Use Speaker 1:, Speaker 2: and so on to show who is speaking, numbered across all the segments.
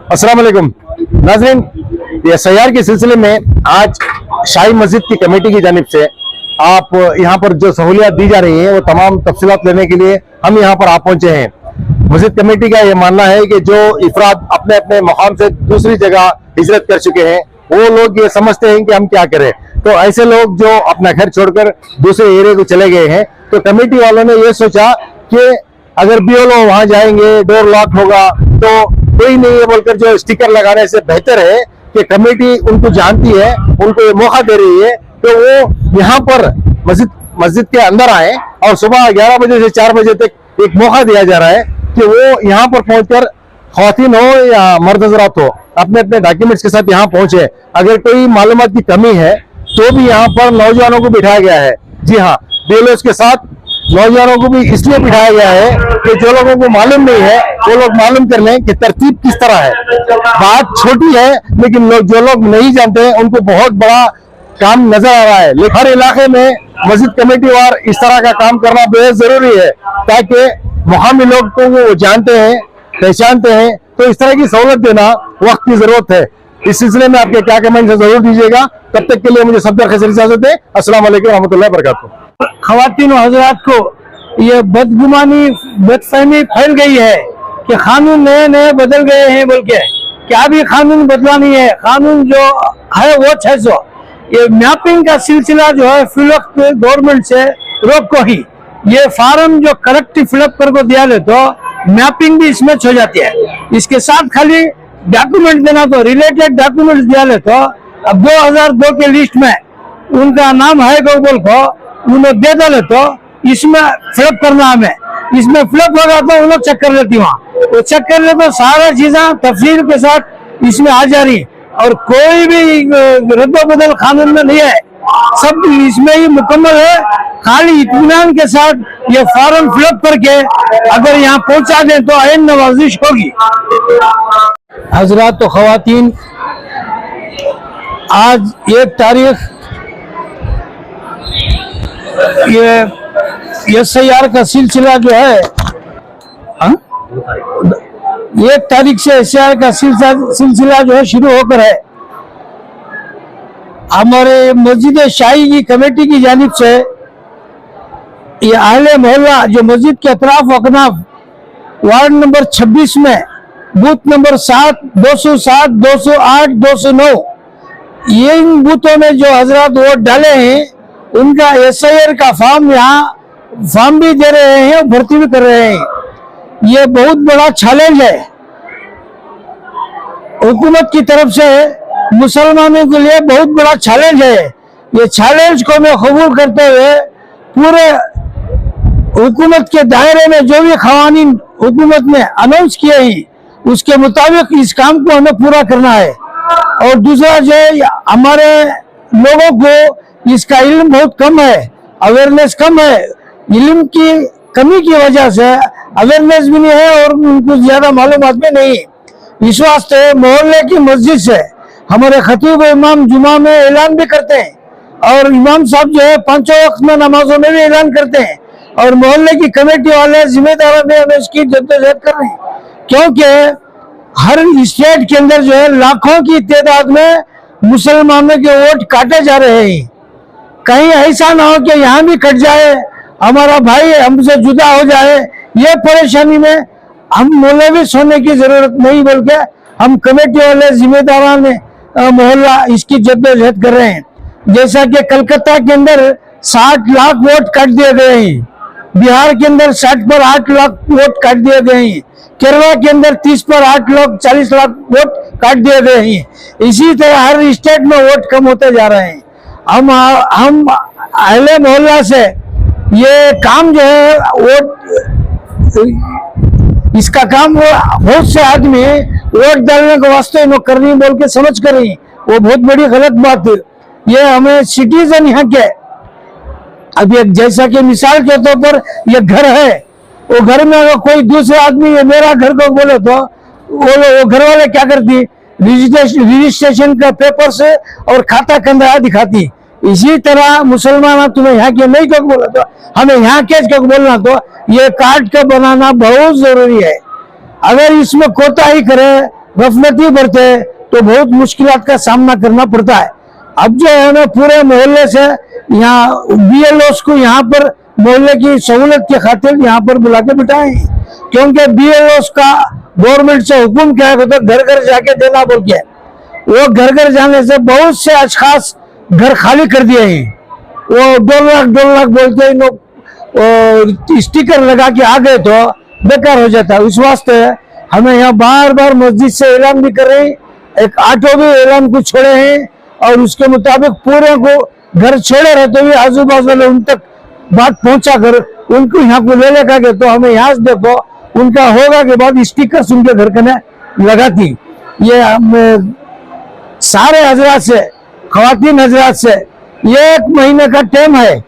Speaker 1: अस्सलाम वालेकुम नाज़रीन, ये SIR के सिलसिले में आज शाही मस्जिद की कमेटी की जानिब से आप यहाँ पर जो सहूलियात दी जा रही हैं वो तमाम तफसीलात लेने के लिए हम यहाँ पर आप पहुंचे हैं। मस्जिद कमेटी का ये मानना है कि जो इफराद अपने अपने मकाम से दूसरी जगह हिजरत कर चुके हैं वो लोग ये समझते हैं कि हम क्या करें, तो ऐसे लोग जो अपना घर छोड़कर दूसरे एरिया को चले गए हैं, तो कमेटी वालों ने ये सोचा कि अगर BLO वहां जाएंगे, डोर लॉक होगा तो कोई नहीं है बोलकर जो स्टिकर लगाने से बेहतर है कि कमेटी उनको जानती है, उनको ये मौका दे रही है तो वो यहाँ पर मस्जिद के अंदर आए और सुबह 11 बजे से 4 बजे तक एक मौका दिया जा रहा है कि वो यहाँ पर पहुंचकर ख्वातीन हो या मर्द हज़रात हो अपने अपने डॉक्यूमेंट्स के साथ यहाँ पहुंचे। अगर कोई मालूमात की कमी है तो भी यहाँ पर नौजवानों को बिठाया गया है। जी हाँ, BLOs के साथ नौजवानों को भी इसलिए बिठाया गया है कि जो लोगों को मालूम नहीं है वो लोग मालूम कर लें कि तरतीब किस तरह है। बात छोटी है लेकिन जो लोग नहीं जानते हैं उनको बहुत बड़ा काम नजर आ रहा है। हर इलाके में मस्जिद कमेटी वार इस तरह का काम करना बेहद जरूरी है ताकि मुकामी लोग को वो जानते हैं, पहचानते हैं, तो इस तरह की सहूलत देना वक्त की जरूरत है। इस सिलसिले में आपके क्या कमेंट है जरूर दीजिएगा। तब तक के लिए मुझे सफदर खैसर इजाजत है। अस्सलाम वालेकुम रहमतुल्लाहि व बरकातुहू।
Speaker 2: ख़वातीन और हज़रात को ये बदगुमानी बदफहमी फैल गई है कि कानून नए नए बदल गए हैं बोल के, क्या भी कानून बदला नहीं है। कानून जो है वो 600। ये मैपिंग का सिलसिला जो है फिलअप गवर्नमेंट से रोक को ही ये फार्म जो करेक्ट फिलअप करके दिया ले तो मैपिंग भी इसमें हो जाती है। इसके साथ खाली डॉक्यूमेंट देना तो रिलेटेड डॉक्यूमेंट्स दिया ले तो अब 2002 के लिस्ट में उनका नाम है बोल को उन्होंने दे डाले तो इसमें फिलअप करना हमें, इसमें फिलअप होगा तो उन लोग चेक कर लेती वहाँ, वो चेक कर ले तो सारा चीजें तफसील के साथ इसमें आ जा रही और कोई भी रद्द बदल कानून में नहीं है, सब इसमें ही मुकम्मल है। खाली इत्मीनान के साथ ये फॉर्म फिलअप करके अगर यहाँ पहुंचा दें तो आइन नवाजिश होगी। हजरात तो ख़वातीन, आज 1 तारीख ये SIR का सिलसिला जो है 1 तारीख से SIR का सिलसिला जो है शुरू होकर है। हमारे मस्जिद शाही की कमेटी की जानिब से ये आहले मोहल्ला जो मस्जिद के अतराफ अकनाफ वार्ड नंबर 26 में बूथ नंबर 7, 207, 208, 209 ये इन बूथों में जो हजरात वोट डाले हैं उनका SIR का फॉर्म यहाँ फॉर्म भी दे रहे हैं और भर्ती भी कर रहे हैं। ये बहुत बड़ा चैलेंज है हुकूमत की तरफ से, मुसलमानों के लिए बहुत बड़ा चैलेंज है। ये चैलेंज को मैं कबूल करते हुए पूरे हुकूमत के दायरे में जो भी क़वानीन हुकूमत ने अनाउंस किए हैं उसके मुताबिक इस काम को हमें पूरा करना है। और दूसरा जो है हमारे लोगों को इसका इल्म बहुत कम है, अवेयरनेस कम है। इल्म की कमी की वजह से अवेयरनेस भी नहीं है और उनको ज्यादा मालूमात भी नहीं। इस वास्ते मोहल्ले की मस्जिद से हमारे खतीब इमाम जुमा में ऐलान भी करते हैं और इमाम साहब जो है 5 वक्त में नमाजों में भी ऐलान करते हैं और मोहल्ले की कमेटी वाले जिम्मेदार में हमें इसकी जद्दोजहद कर रहे हैं, क्योंकि हर स्टेट के अंदर जो है लाखों की तादाद में मुसलमानों के वोट काटे जा रहे हैं। कहीं ऐसा ना हो कि यहाँ भी कट जाए, हमारा भाई हमसे जुदा हो जाए, ये परेशानी में हम मुलविस होने की जरूरत नहीं, बल्कि हम कमेटी वाले जिम्मेदारान मोहल्ला इसकी जद्दोजहद कर रहे हैं। जैसा कि कलकत्ता के अंदर 60 लाख वोट काट दिए गए हैं, बिहार के अंदर 60 पर 8 लाख वोट काट दिए गए हैं, केरला के अंदर 30 पर 8 लाख 40 लाख वोट काट दिए गए हैं। इसी तरह हर स्टेट में वोट कम होते जा रहे हैं। हम अहले मोहल्ला से ये काम जो है वोट इसका काम वो बहुत से आदमी वोट डालने के वास्ते कर रही बोल के समझ कर रही, वो बहुत बड़ी गलत बात है। ये हमें सिटीजन यहाँ के अब एक जैसा कि मिसाल के तौर पर ये घर है, वो घर में अगर कोई दूसरा आदमी ये मेरा घर को बोले तो वो घर वाले क्या करती, रजिस्ट्रेशन का पेपर से और खाता कंधा दिखाती। इसी तरह मुसलमान तुम्हें यहाँ के नहीं क्यों बोला तो हमें यहाँ के क्यों बोलना, तो ये कार्ड का बनाना बहुत जरूरी है। अगर इसमें कोताही करे गफलती बरते तो बहुत मुश्किलात का सामना करना पड़ता है। अब जो है ना पूरे मोहल्ले से यहाँ BLOs को यहाँ पर मोहल्ले की सहूलत के खातिर यहाँ पर बुला के बिठाए, क्योंकि BLOs का गवर्नमेंट से हुक्म क्या है तो घर घर जाके देना बोल के, वो घर घर जाने से बहुत से अशखास घर खाली कर दिए हैं। वो 2 लाख बोल के इन लोग स्टिकर लगा के आ गए तो बेकार हो जाता है। उस वास्ते हमें यहाँ बार बार मस्जिद से ऐलान भी कर रहे हैं, एक ऑटो भी ऐलान को छोड़े हैं और उसके मुताबिक पूरे को घर छोड़े रहते हुए आजू बाजू वाले उन तक बात पहुंचा कर उनको यहाँ को ले लेकर के, तो हमें यहाँ से देखो उनका होगा के बाद स्टिकर उनके घर के लगाती। ये सारे हजरात से, खवातीन हजरात से 1 महीने का टाइम है,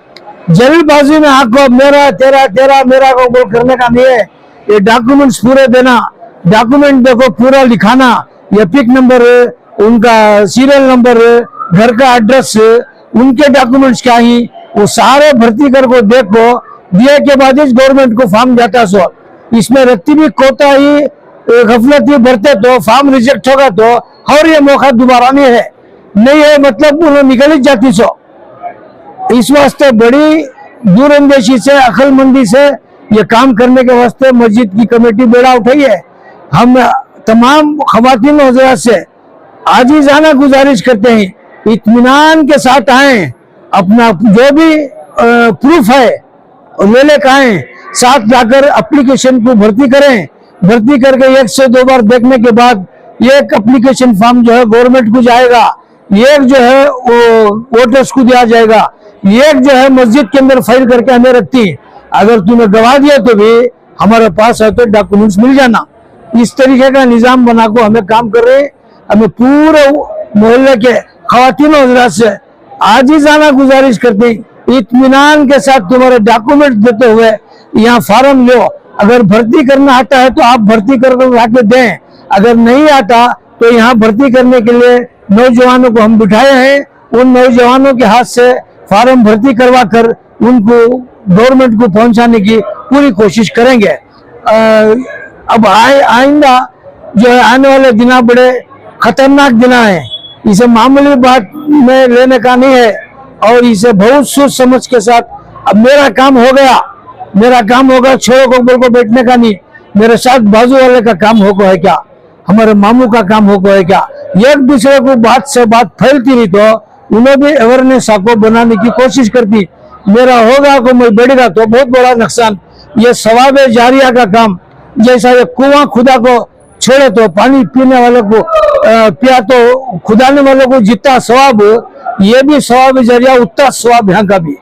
Speaker 2: जल्दबाजी में आपको मेरा तेरा तेरा मेरा को बोल करने का नहीं है। ये डॉक्यूमेंट्स पूरे देना, डॉक्यूमेंट देखो पूरा लिखाना, ये पिक नंबर, उनका सीरियल नंबर, घर का एड्रेस, उनके डॉक्यूमेंट्स क्या ही वो सारे भर्ती कर को देखो, दिए के बाद इस गवर्नमेंट को फॉर्म जाता सो इसमें रत्ती भी कोता ही गफलती बरते तो फॉर्म रिजेक्ट होगा तो और ये मौका दोबारा नहीं है मतलब उन्हें निकल ही जाती सो। इस वास्ते बड़ी दूरअंदेशी से, अक्लमंदी से ये काम करने के वास्ते मस्जिद की कमेटी बेड़ा उठाई है। हम तमाम खवातीन हज़रात से आजीज़ाना गुजारिश करते हैं, इत्मीनान के साथ आए, अपना जो भी प्रूफ है ले लेकर आए, साथ जाकर एप्लीकेशन को भर्ती करें। भर्ती करके 1 से 2 बार देखने के बाद एक एप्लीकेशन फॉर्म जो है गवर्नमेंट को जाएगा, एक जो है वो वोटर्स को दिया जाएगा, एक जो है मस्जिद के अंदर फाइल करके हमें रखती। अगर तूने गवा दिया तो भी हमारे पास है तो डॉक्यूमेंट्स मिल जाना। इस तरीके का निजाम बना को हमें काम कर रहे हैं। हमें पूरे मोहल्ले के खवातीन हज़रात से आजीज़ाना गुजारिश करते हैं, इत्मीनान के साथ तुम्हारे डॉक्यूमेंट देते हुए यहाँ फॉर्म लो। अगर भर्ती करना आता है तो आप भर्ती कर आके दें, अगर नहीं आता तो यहाँ भर्ती करने के लिए नौजवानों को हम बिठाए हैं। उन नौजवानों के हाथ से फॉर्म भर्ती करवा कर उनको गवर्नमेंट को पहुंचाने की पूरी कोशिश करेंगे। अब आइंदा जो है आने वाले दिना बड़े खतरनाक दिना है, इसे मामूली बात में लेने का नहीं है और इसे बहुत सोच समझ के साथ अब मेरा काम होगा, छोरो को बोल को बैठने का नहीं, मेरे साथ बाजू वाले का काम होगा है क्या, हमारे मामू का काम होगा है क्या, एक दूसरे को बात से बात फैलती रही तो उन्हें भी अवेयरनेस को बनाने की कोशिश करती। मेरा होगा को मैं बढ़ेगा तो बहुत बड़ा नुकसान। ये सवाब जारिया का काम, जैसा ये कुआं खुदा को छोड़े तो पानी पीने वाले को पिया तो खुदाने वालों को जितना सवाब, ये भी सवाब जारिया उतना सवाब यहाँ का भी।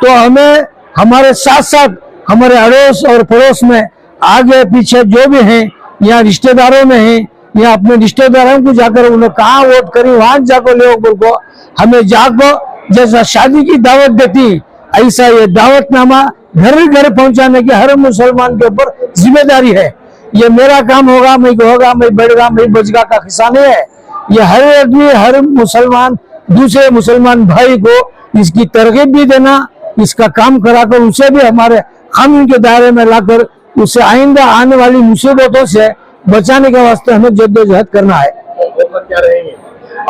Speaker 2: तो हमें हमारे साथ साथ हमारे अड़ोस और पड़ोस में आगे पीछे जो भी हैं, यहाँ रिश्तेदारों में हैं, या अपने रिश्तेदारों को जाकर उन्हें कहाँ वोट करी वहां जाकर ले बोल को हमें जाको जैसा शादी की दावत देती ऐसा ये दावतनामा घर घर पहुंचाने की हर मुसलमान के ऊपर जिम्मेदारी है। ये मेरा काम होगा, मैं बढ़ेगा, मैं बचगा का किस्सा नहीं है। ये हर आदमी, हर मुसलमान दूसरे मुसलमान भाई को इसकी तरगीब भी देना, इसका काम कराकर उसे भी हमारे कानून के दायरे में लाकर उसे आइंदा आने वाली मुसीबतों से बचाने के वास्ते हमें जद्दोजहद करना है।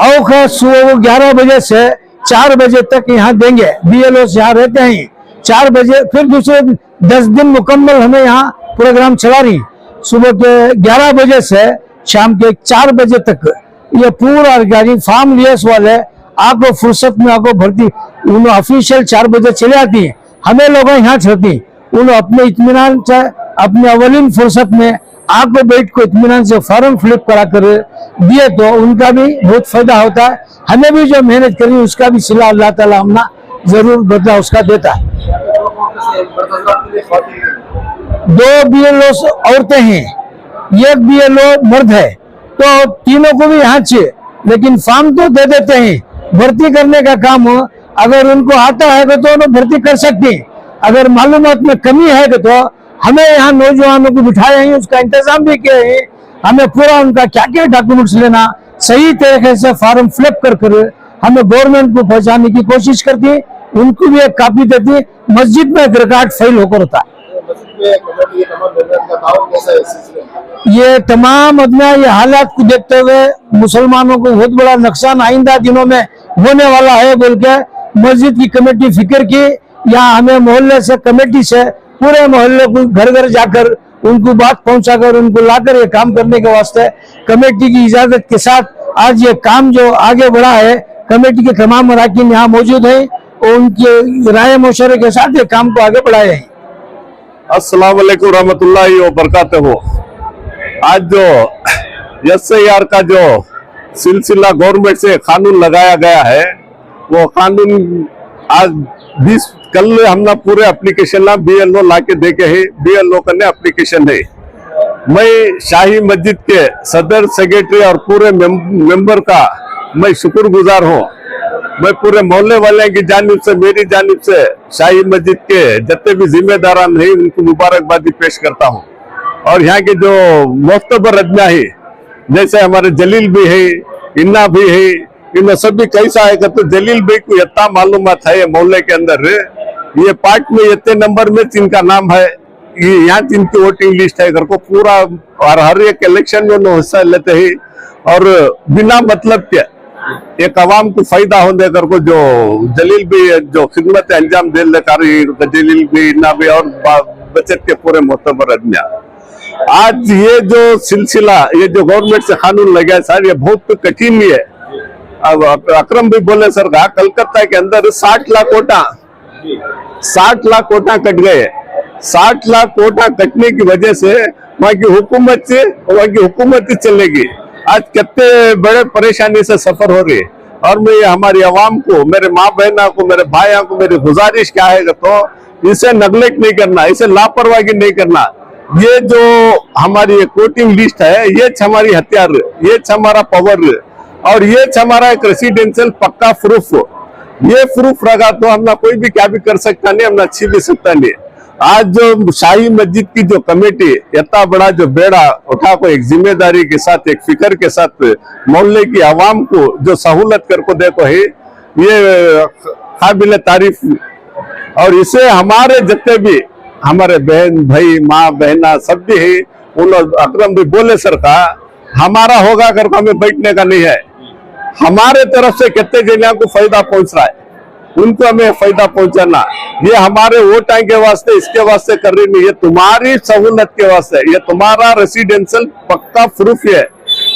Speaker 2: औखत सुबह 11 बजे से 4 बजे तक यहाँ देंगे। BLOs यहाँ रहते हैं 4 बजे, फिर दूसरे 10 दिन मुकम्मल हमें यहाँ प्रोग्राम चला रही। सुबह के 11 बजे से शाम के 4 बजे तक ये पूरा गाड़ी फार्म लियस वाले आपको फुर्सत में आपको भर्ती उन्हें ऑफिशियल 4 बजे चले आती है, हमें लोग यहाँ चलती उन्हें अपने इत्मीनान से अपने अवलिन फुर्सत में आपको बैठ को इत्मीनान से फॉर्म फिलअप करा कर दिए तो उनका भी बहुत फायदा होता है। हमें भी जो मेहनत करी उसका भी सिला अल्लाह ताला हमना जरूर बदला उसका देता है। 2 BLOs औरतें हैं, 1 BLO मर्द है, तो तीनों को भी यहाँ चाहिए, लेकिन फॉर्म तो दे देते हैं। भर्ती करने का काम अगर उनको आता है तो उन्हें भर्ती कर सकती है। अगर मालूमात में कमी है तो हमें यहाँ नौजवानों को बिठाए हैं, उसका इंतजाम भी किया है। हमें पूरा उनका क्या क्या डॉक्यूमेंट्स लेना, सही तरीके से फॉर्म फिलअप कर हमें गवर्नमेंट को पहुंचाने की कोशिश करती है। उनको भी एक कॉपी देती है, मस्जिद में एक रिकॉर्ड फाइल होकर होता है। ये तमाम अदना ये हालात को देखते हुए मुसलमानों को बहुत बड़ा नुकसान आइंदा दिनों में होने वाला है बोल के मस्जिद की कमेटी फिक्र की। यहाँ हमें मोहल्ले से कमेटी से पूरे मोहल्ले को घर घर जाकर उनको बात पहुंचाकर उनको लाकर ये काम करने के वास्ते कमेटी की इजाजत के साथ आज ये काम जो आगे बढ़ा है, कमेटी के तमाम अरकान यहाँ मौजूद हैं और उनके राय मशवरे के साथ ये काम को आगे बढ़ाए हैं।
Speaker 3: अस्सलाम वालेकुम रहमतुल्लाहि व बरकातहू। आज जो SIR का जो सिलसिला गवर्नमेंट से कानून लगाया गया है, वो कानून आज कल हमने पूरे एप्लीकेशन ला BLO ला के देखे है। BLO करने एप्लीकेशन है। मैं शाही मस्जिद के सदर सेक्रेटरी और पूरे मेंबर का मैं शुक्रगुजार हूँ। मैं पूरे मोहल्ले वाले की जानिब से, मेरी जानिब से शाही मस्जिद के जितने भी जिम्मेदारान हैं उनको मुबारकबादी पेश करता हूँ। और यहाँ के जो मोहतबर अदना है, जैसे हमारे जलील भी है, इन्ना भी है, इन सभी कैसा है तो जलील भाई को इतना मालूमात है मोहल्ले के अंदर। ये पार्ट में इतने नंबर में जिनका नाम है, ये यहाँ जिनकी वोटिंग लिस्ट है घर को पूरा, और हर एक इलेक्शन में उन्होंने हिस्सा लेते हैं और बिना मतलब के एक आवाम को फायदा होने कर को जो जलील भी जो खिदमत अंजाम दे जलील भी, इन्ना भी और बचत के पूरे मोहतबर आदमी। आज ये जो सिलसिला, ये जो गवर्नमेंट से कानून लगा सर, ये बहुत कठिन है। अब अकरम भी बोले सर कहा कलकत्ता के अंदर 60 लाख कोटा कट गए। 60 लाख कोटा कटने की वजह से वहाँ की हुकूमत चलेगी। आज कितने बड़े परेशानी से सफर हो रही है। और मैं हमारी आवाम को, मेरे माँ बहना को, मेरे भाइयों को मेरी गुजारिश क्या है तो इसे नेगलेक्ट नहीं करना, इसे लापरवाही नहीं करना। ये जो हमारी वोटिंग लिस्ट है, ये हमारी हथियार, ये हमारा पावर और ये हमारा एक रेसिडेंशियल पक्का प्रूफ। ये प्रूफ रखा तो हम ना कोई भी क्या भी कर सकता नहीं, हम ना अच्छी भी सकता नहीं। आज जो शाही मस्जिद की जो कमेटी इतना बड़ा जो बेड़ा उठा को एक जिम्मेदारी के साथ, एक फिक्र के साथ मोहल्ले की आवाम को जो सहूलत कर को देखो है, ये काबिल तारीफ। और इसे हमारे जितने भी हमारे बहन भाई, माँ बहना सब भी है, उन अकरम भी बोले सर का हमारा होगा कर हमें बैठने का नहीं है। हमारे तरफ से कितने जनिया को फायदा पहुंच रहा है, उनको हमें फायदा पहुंचाना। ये हमारे वोट के वास्ते, इसके वास्ते कर रही नहीं, ये तुम्हारी सहूलत के वास्ते, ये तुम्हारा रेसिडेंशियल पक्का प्रूफ है।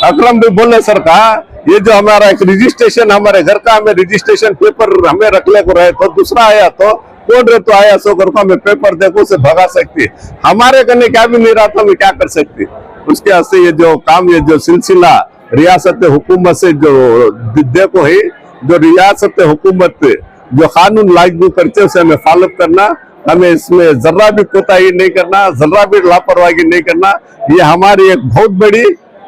Speaker 3: अकरम भी बोले सर का ये जो हमारा एक रजिस्ट्रेशन, हमारे घर का हमें रजिस्ट्रेशन पेपर हमें रखने को रहे तो दूसरा आया तो कौन रहे तो आया सो कर हमें पेपर देखो उसे भगा सकती। हमारे करने क्या भी नहीं रहा तो हमें क्या कर सकती। उसके वास्ते ये जो काम, ये जो सिलसिला रियासत हुकूमत से जो देखो है, जो रियासत हुकूमत जो कानून लागू करते उसे हमें फॉलो करना, हमें इसमें जर्रा भी कोताही नहीं करना, जर्रा भी लापरवाही नहीं करना। ये हमारी एक बहुत बड़ी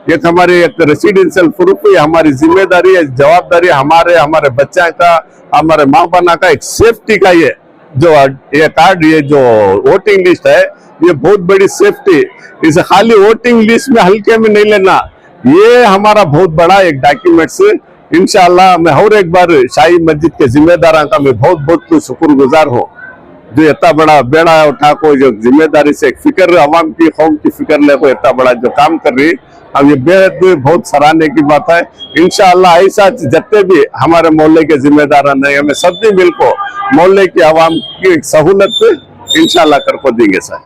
Speaker 3: एक हमारी एक रेसिडेंशियल प्रूफ है, हमारी जिम्मेदारी है, जवाबदारी हमारे बच्चा का, हमारे माँ बहना का एक सेफ्टी का ये जो ये कार्ड, ये जो वोटिंग लिस्ट है, ये बहुत बड़ी सेफ्टी। इसे खाली वोटिंग लिस्ट में हल्के में नहीं लेना, ये हमारा बहुत बड़ा एक डॉक्यूमेंट्स। इंशाअल्लाह मैं और एक बार शाही मस्जिद के जिम्मेदारों का मैं बहुत बहुत शुक्रगुजार हूँ, जो इतना बड़ा बेड़ा उठा को जो जिम्मेदारी से एक फिक्र, आवाम की कौम की फिक्र ले को इतना बड़ा जो काम कर रही, अब ये बेहद बहुत सराहने की बात है। इंशाअल्लाह ऐसा जितने भी हमारे मोहल्ले के जिम्मेदार हैं, हमें सब भी मिलकर मोहल्ले की आवाम की सहूलत इंशाअल्लाह कर को देंगे सर।